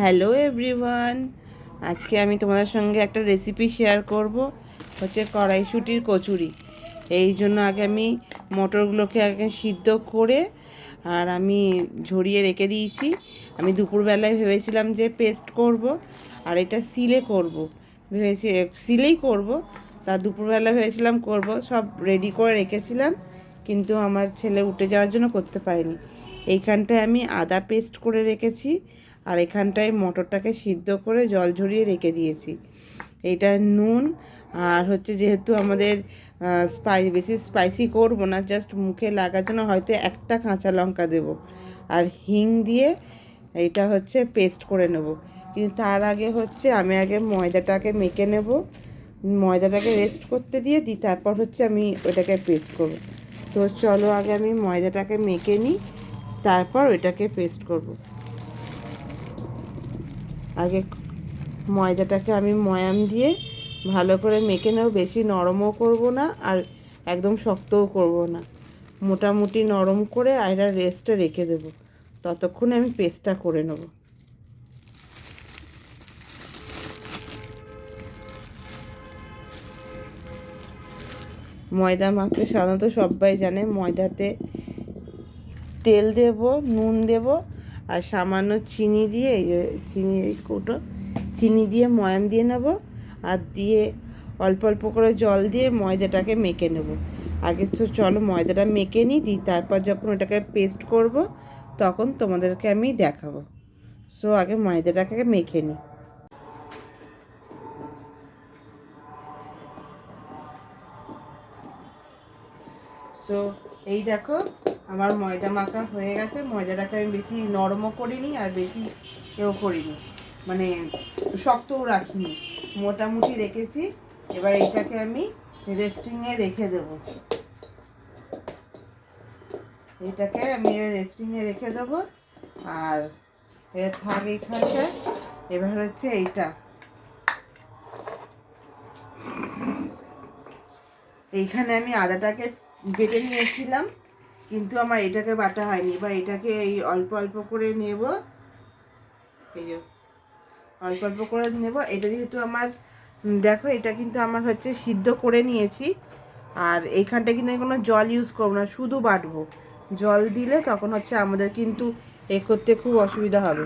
Hello everyone, আজকে আমি তোমাদের সঙ্গে একটা রেসিপি শেয়ার করব, হচ্ছে কড়াইশুঁটির কচুরি। এই জন্য আগে আমি মটরগুলোকে আগে সিদ্ধ করে আর আমি ঝরিয়ে রেখে দিয়েছি। আমি দুপুরবেলায় ভেবেছিলাম যে পেস্ট করব, আর এটা সিলে করব ভেবেছি, সিলেই করব। তা দুপুরবেলা ভেবেছিলাম করব, সব রেডি করে রেখেছিলাম, কিন্তু আমার ছেলে উঠে যাওয়ার জন্য করতে পারিনি। এইখানটায় আমি আদা পেস্ট করে রেখেছি, আর এখানটায় মটরটাকে সিদ্ধ করে জল ঝরিয়ে রেখে দিয়েছি। এইটা নুন, আর হচ্ছে যেহেতু আমাদের বেশি স্পাইসি করব না, জাস্ট মুখে লাগার জন্য হয়তো একটা কাঁচা লঙ্কা দেব, আর হিং দিয়ে এইটা হচ্ছে পেস্ট করে নেব। কিন্তু তার আগে হচ্ছে আমি আগে ময়দাটাকে মেখে নেব, ময়দাটাকে রেস্ট করতে দিয়ে তারপর হচ্ছে আমি ওটাকে পেস্ট করব। তো চলো আগে আমি ময়দাটাকে মেখে নিই, তারপর ওইটাকে পেস্ট করব। আগে ময়দাটাকে আমি ময়াম দিয়ে ভালো করে মেখে নেব, বেশি নরমও করব না আর একদম শক্তও করব না, মোটামুটি নরম করে আর এটা রেস্টে রেখে দেব। ততক্ষণে আমি পেস্টটা করে নেব। ময়দা মাখতে সাধারণত সবাই জানে, ময়দাতে তেল দেব, নুন দেব, আর সামান্য চিনি দিয়ে, এই যে চিনি, এই কৌটো চিনি দিয়ে ময়াম দিয়ে নেব, আর দিয়ে অল্প অল্প করে জল দিয়ে ময়দাটাকে মেখে নেব। আগে তো চলো ময়দাটা মেখে নিই, তারপর যখন ওটাকে পেস্ট করব তখন তোমাদেরকে আমি দেখাবো। সো আগে ময়দাটাকে মেখে নিই। সো এই দেখো আমার ময়দা মাখা হয়ে গেছে। ময়দাটাকে আমি বেশি নরমও করিনি আর বেশি এও করিনি, মানে শক্তও রাখিনি, মোটামুটি রেখেছি। এবার এইটাকে আমি রেস্টিংয়ে রেখে দেবো, এটাকে আমি রেস্টিংয়ে রেখে দেবো। আর এটা থাক এইখানটায়। এবার হচ্ছে এইখানে আমি আদাটাকে বেটে নিয়েছিলাম, কিন্তু আমার এটাকে বাটা হয়নি। এবার এটাকে এই অল্প অল্প করে নেব, এই যে অল্প অল্প করে নেব। এটা যেহেতু আমার, দেখো এটা কিন্তু আমার হচ্ছে সিদ্ধ করে নিয়েছি, আর এইখানটা কিন্তু আমি কোনো জল ইউজ করবো না, শুধু বাটবো। জল দিলে তখন হচ্ছে আমাদের কিন্তু এ করতে খুব অসুবিধা হবে।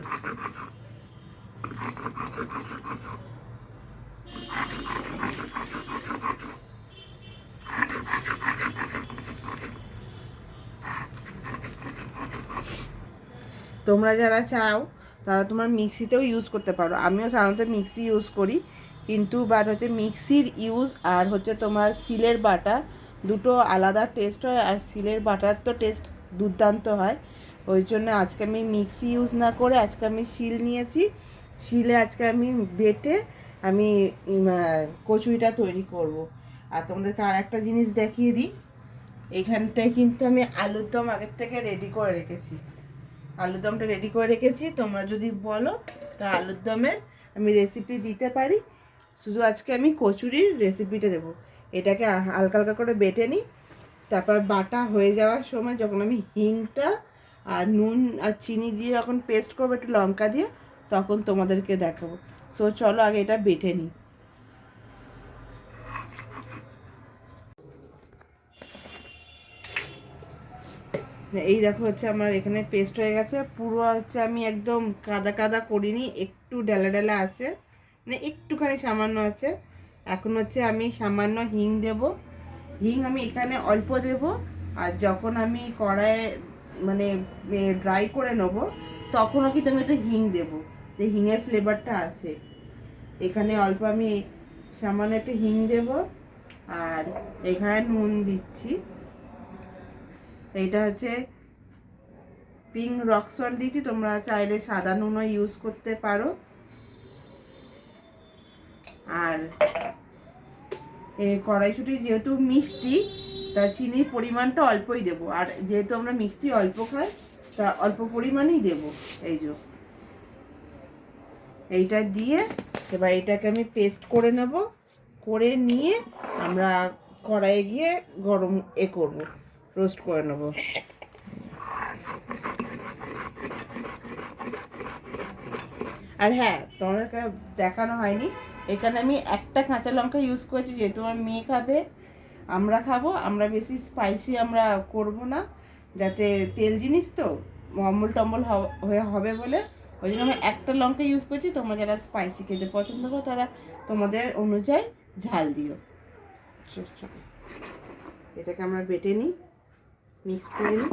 তোমরা যারা চাও তারা তোমার মিক্সিতেও ইউজ করতে পারো, আমিও সাধারণত মিক্সি ইউজ করি, কিন্তু বাট হচ্ছে মিক্সির ইউজ আর হচ্ছে তোমার সিলের বাটা, দুটো আলাদা টেস্ট হয়, আর সিলের বাটার তো টেস্ট দুর্দান্ত হয়। ওই জন্য আজকে আমি মিক্সি ইউজ না করে আজকে আমি শিল নিয়েছি। শিলে আজকে আমি বেটে আমি কচুরিটা তৈরি করব। আর তোমাদেরকে আর একটা জিনিস দেখিয়ে দিই, এইখানটায় কিন্তু আমি আলুর দম আগের থেকে রেডি করে রেখেছি। আলুর দমটা রেডি করে রেখেছি, তোমরা যদি বলো তা আলুর দমের আমি রেসিপি দিতে পারি। শুধু আজকে আমি কচুরির রেসিপিটা দেবো। এটাকে হালকা হালকা করে বেটে নিই, তারপর বাটা হয়ে যাওয়ার সময় যখন আমি হিংটা আর নুন আর চিনি দিয়ে যখন পেস্ট করবো একটু লঙ্কা দিয়ে, তখন তোমাদেরকে দেখাবো। সো চলো আগে এটা বেটে নিই। এই দেখো হচ্ছে আমার এখানে পেস্ট হয়ে গেছে পুরো, হচ্ছে আমি একদম কাদা কাদা করিনি, একটু ডেলা ডেলা আছে, মানে একটুখানি সামান্য আছে। এখন হচ্ছে আমি সামান্য হিং দেব। হিং আমি এখানে অল্প দেব, আর যখন আমি কড়াইয়ে মানে ড্রাই করে নেব তখনও কিন্তু আমি একটু হিং দেবো, যে হিংয়ের ফ্লেভারটা আসে। এখানে অল্প আমি সামান্য একটু হিং দেব, আর এখানে নুন দিচ্ছি। এইটা হচ্ছে পিঙ্ক রক সল্ট দিয়েছি, তোমরা চাইলে সাদা নুনও ইউজ করতে পারো। আর এই কড়াইশুঁটি যেহেতু মিষ্টি, তা চিনির পরিমাণটা অল্পই দেবো, আর যেহেতু আমরা মিষ্টি অল্প খাই তা অল্প পরিমাণেই দেবো। এই যে এইটা দিয়ে এবার এটাকে আমি পেস্ট করে নেব, করে নিয়ে আমরা কড়াইয়ে গিয়ে গরম করব, রোস্ট করে নেব। আর হ্যাঁ, তোমাদেরকে দেখানো হয়নি, এখানে আমি একটা কাঁচা লঙ্কা ইউজ করেছি, যেহেতু আমার মেয়ে খাবে, আমরা খাবো, আমরা বেশি স্পাইসি আমরা করব না, যাতে তেল জিনিস তো অম্বল টম্বল হয়ে হবে বলে ওই জন্য আমি একটা লঙ্কা ইউজ করছি। তোমরা যারা স্পাইসি খেতে পছন্দ করো তারা তোমাদের অনুযায়ী ঝাল দিও। এটাকে আমরা বেটে নিই, মিক্স করে নিই।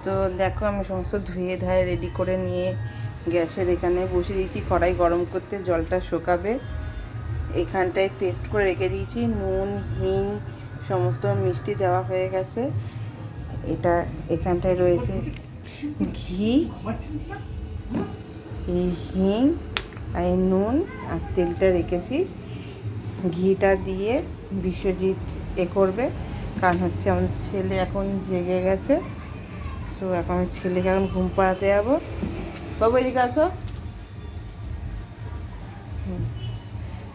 তো দেখো আমি সমস্ত ধুয়ে ধায়ে রেডি করে নিয়ে গ্যাসের এখানে বসিয়ে দিয়েছি কড়াই গরম করতে, জলটা শুকাবে। এখানটায় পেস্ট করে রেখে দিয়েছি, নুন হিং সমস্ত মিষ্টি দেওয়া হয়ে গেছে। এটা এখানটায় রয়েছে ঘি, এই হিং আর নুন আর তেলটা রেখেছি। ঘিটা দিয়ে বিশ্বজিৎ করবে, কারণ হচ্ছে আমার ছেলে এখন জেগে গেছে। সো এখন আমি ছেলেকে এখন ঘুম পাড়াতে যাবো। বাবু এদিকে আসো।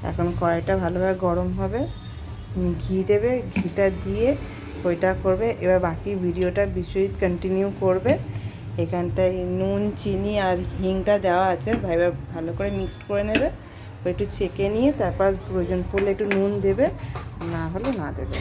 এখন কড়াইটা ভালোভাবে গরম হবে, ঘি দেবে, ঘিটা দিয়ে ওইটা করবে। এবার বাকি ভিডিওটা বিশ্বজিৎ কন্টিনিউ করবে। এখানটায় নুন চিনি আর হিংটা দেওয়া আছে, ভালো করে মিক্সড করে নেবে। একটু ছেঁকে নিয়ে তারপর প্রয়োজন পড়লে একটু নুন দেবে, না হলে না দেবে।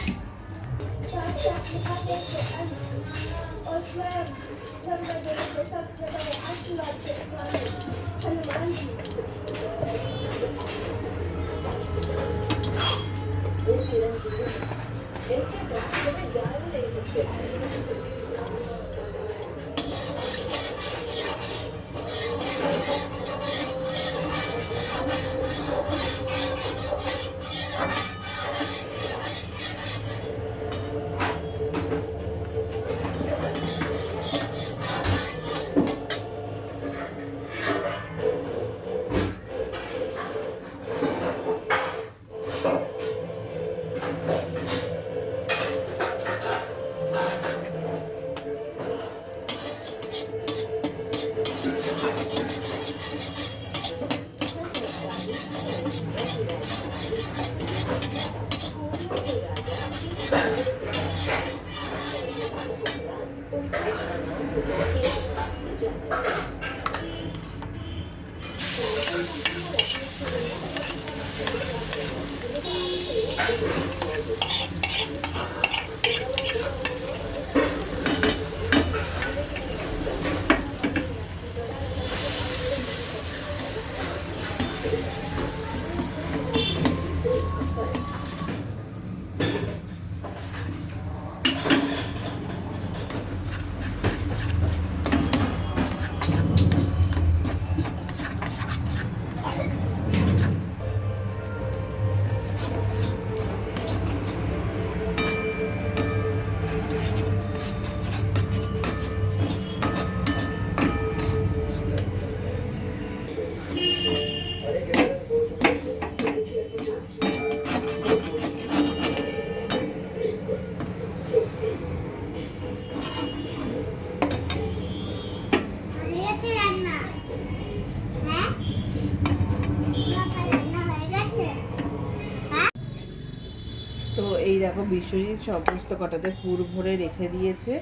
তো এই দেখো বিশ্বজিৎ সমস্ত কটাতে পুর ভরে রেখে দিয়েছে।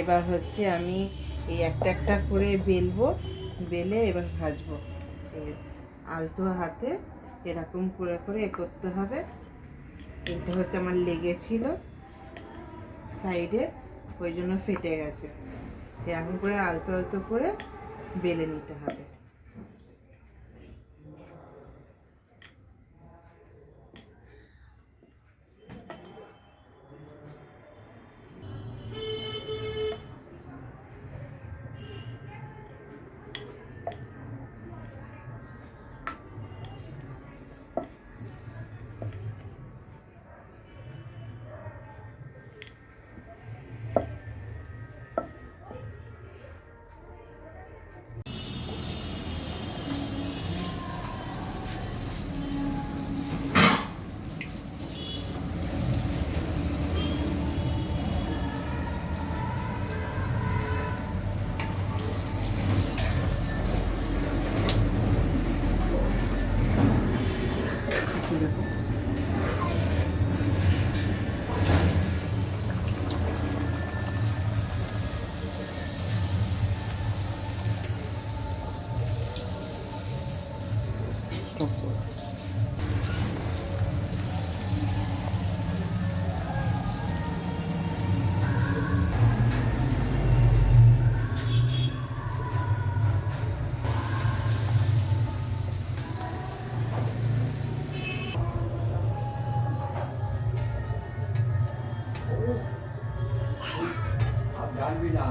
এবার হচ্ছে আমি এই একটা একটা করে বেলবো, বেলে এবার ভাজবো। আলতো হাতে এরকম করে করে করতে হবে। এটা হচ্ছে আমার লেগেছিল সাইডে, ওই জন্য ফেটে গেছে। এরকম করে আলতো আলতো করে বেলে নিতে হবে। আর জানবি না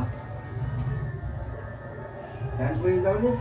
ফ্যান করে দাও রে